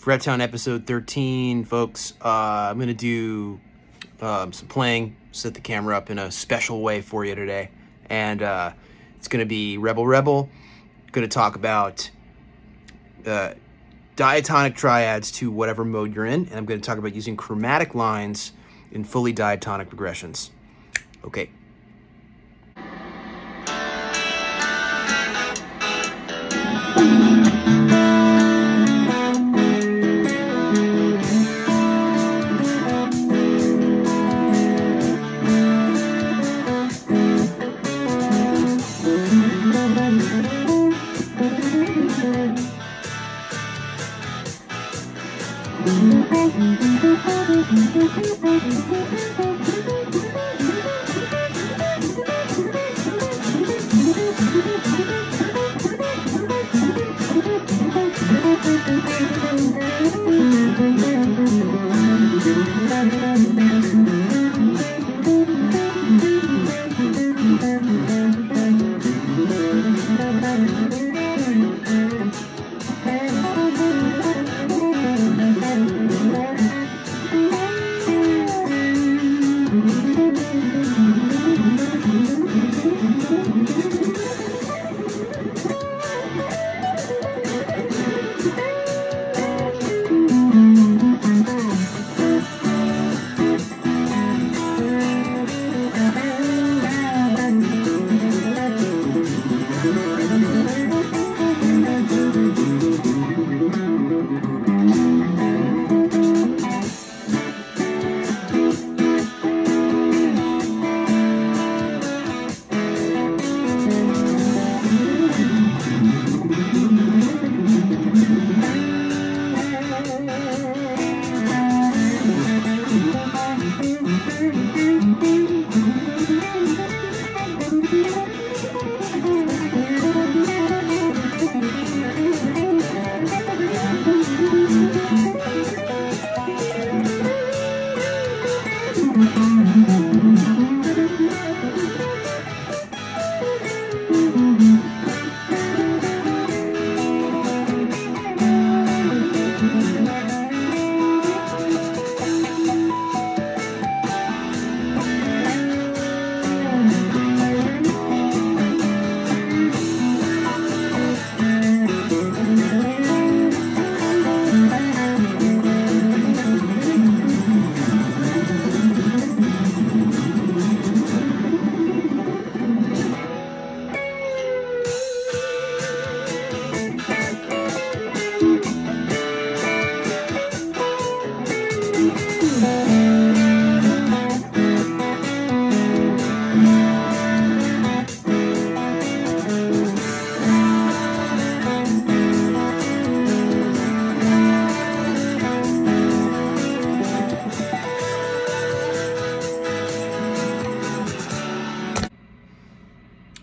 Frettown episode 13, folks. I'm going to do some playing, set the camera up in a special way for you today. And it's going to be Rebel Rebel. Going to talk about diatonic triads to whatever mode you're in. And I'm going to talk about using chromatic lines in fully diatonic progressions. Okay.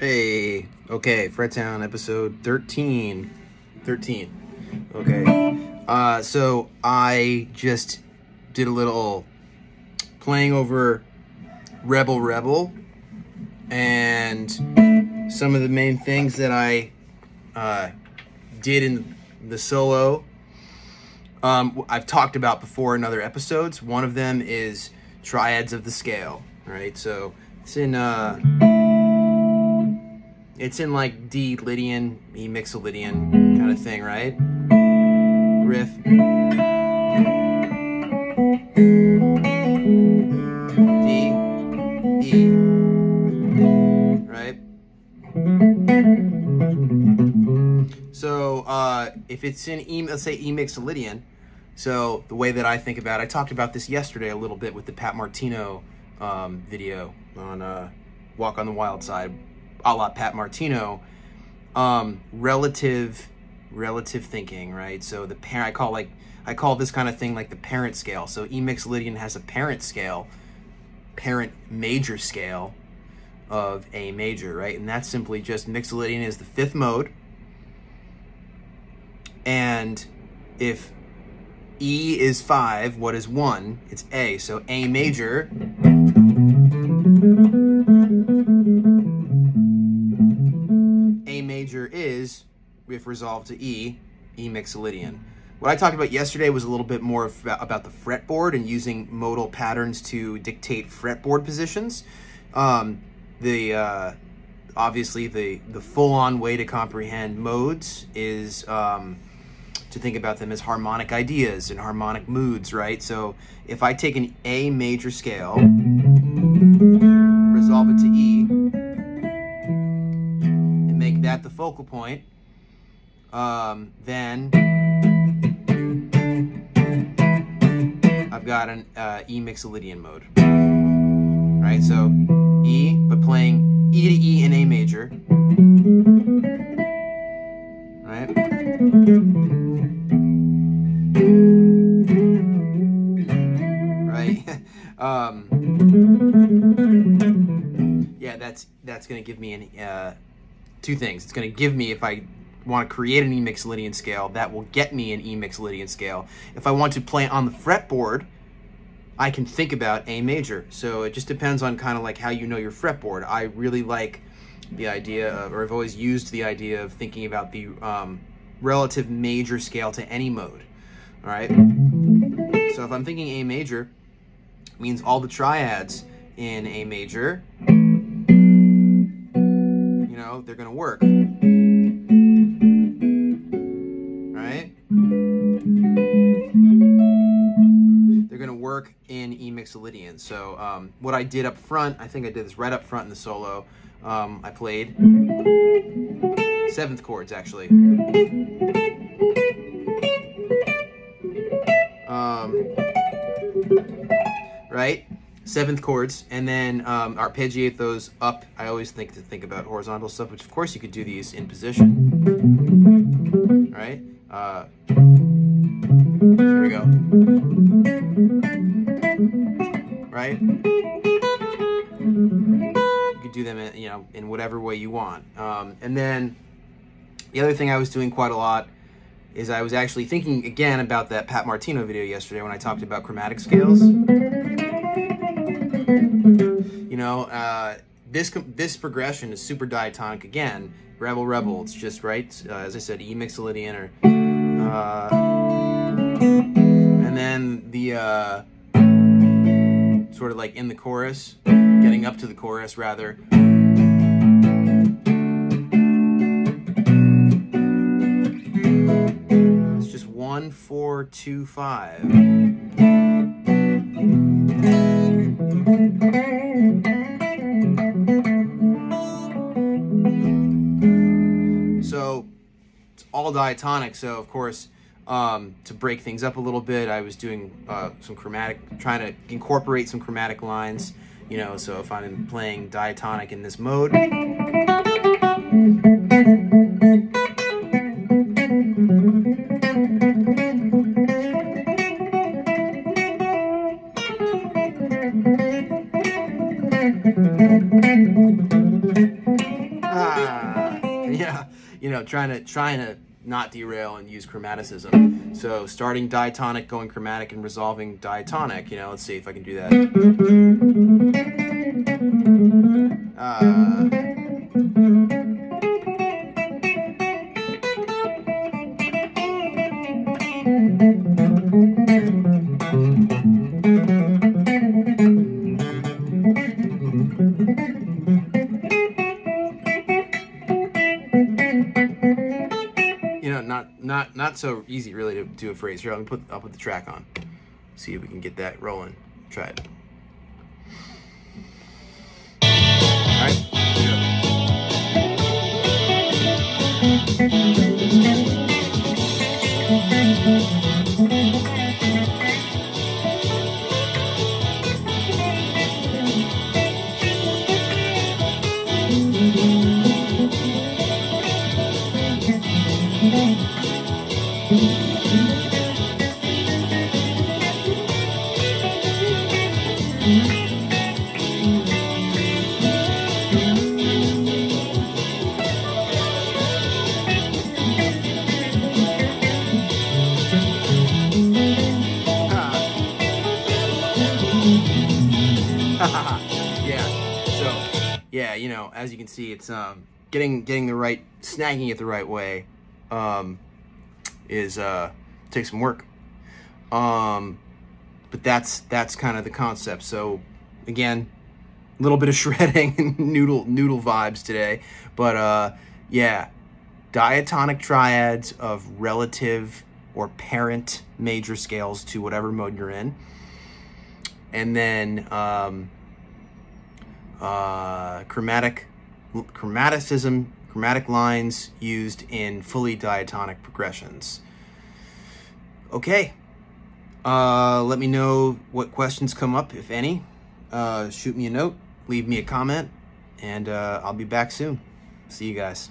Hey, okay, Frettown episode 13. Okay, so I just did a little playing over Rebel Rebel, and some of the main things that I did in the solo, I've talked about before in other episodes. One of them is triads of the scale, right? So it's in like D Lydian, E Mixolydian kind of thing, right? Riff. D, E, right? So if it's in E, let's say E Mixolydian, so the way that I think about it, I talked about this yesterday a little bit with the Pat Martino video on Walk on the Wild Side, a la Pat Martino. Relative thinking, right? So the parent, I call this kind of thing like the parent scale. So E Mixolydian has a parent scale, parent major scale of A major, right? And that's simply just Mixolydian is the fifth mode, and if E is 5, what is 1? It's A. So A major is, if resolved to E, E Mixolydian. What I talked about yesterday was a little bit more about the fretboard and using modal patterns to dictate fretboard positions. Obviously the full-on way to comprehend modes is to think about them as harmonic ideas and harmonic moods, right? So if I take an A major scale, resolve it to E, and make that the focal point, then I've got an E Mixolydian mode, right? So E, but playing E to E in A major, right? Right? Yeah, that's going to give me two things. It's going to give me, if I want to create an E Mixolydian scale, that will get me an E Mixolydian scale. If I want to play on the fretboard, I can think about A major. So it just depends on kind of like how you know your fretboard. I really like the idea of, or I've always used the idea of thinking about the relative major scale to any mode. All right. So if I'm thinking A major, it means all the triads in A major, you know, they're going to work. Work in E Mixolydian. So what I did up front, I think I did this right up front in the solo, I played 7th chords actually. Right? 7th chords, and then arpeggiate those up. I always think about horizontal stuff, which of course you could do these in position. Right? Here we go. Right? You could do them in, you know, in whatever way you want. And then the other thing I was doing quite a lot is I was actually thinking again about that Pat Martino video yesterday when I talked about chromatic scales. You know, this progression is super diatonic again. Rebel, rebel. It's just right. As I said, E Mixolydian, or and then the sort of like in the chorus, getting up to the chorus rather. It's just 1, 4, 2, 5. So it's all diatonic. So of course, to break things up a little bit, I was doing some chromatic, trying to incorporate some chromatic lines, you know. So if I'm playing diatonic in this mode, yeah, you know, trying to not derail and use chromaticism. So starting diatonic, going chromatic, and resolving diatonic. You know, let's see if I can do that. Not so easy really to do a phrase. Here, I'll put the track on. See if we can get that rolling. Try it. All right. Yeah, you know, as you can see, it's getting the right, snagging it the right way is take some work. But that's kind of the concept. So again, a little bit of shredding and noodle vibes today, but yeah, diatonic triads of relative or parent major scales to whatever mode you're in, and then chromatic lines used in fully diatonic progressions. Okay, let me know what questions come up, if any. Shoot me a note, leave me a comment, and I'll be back soon. See you guys.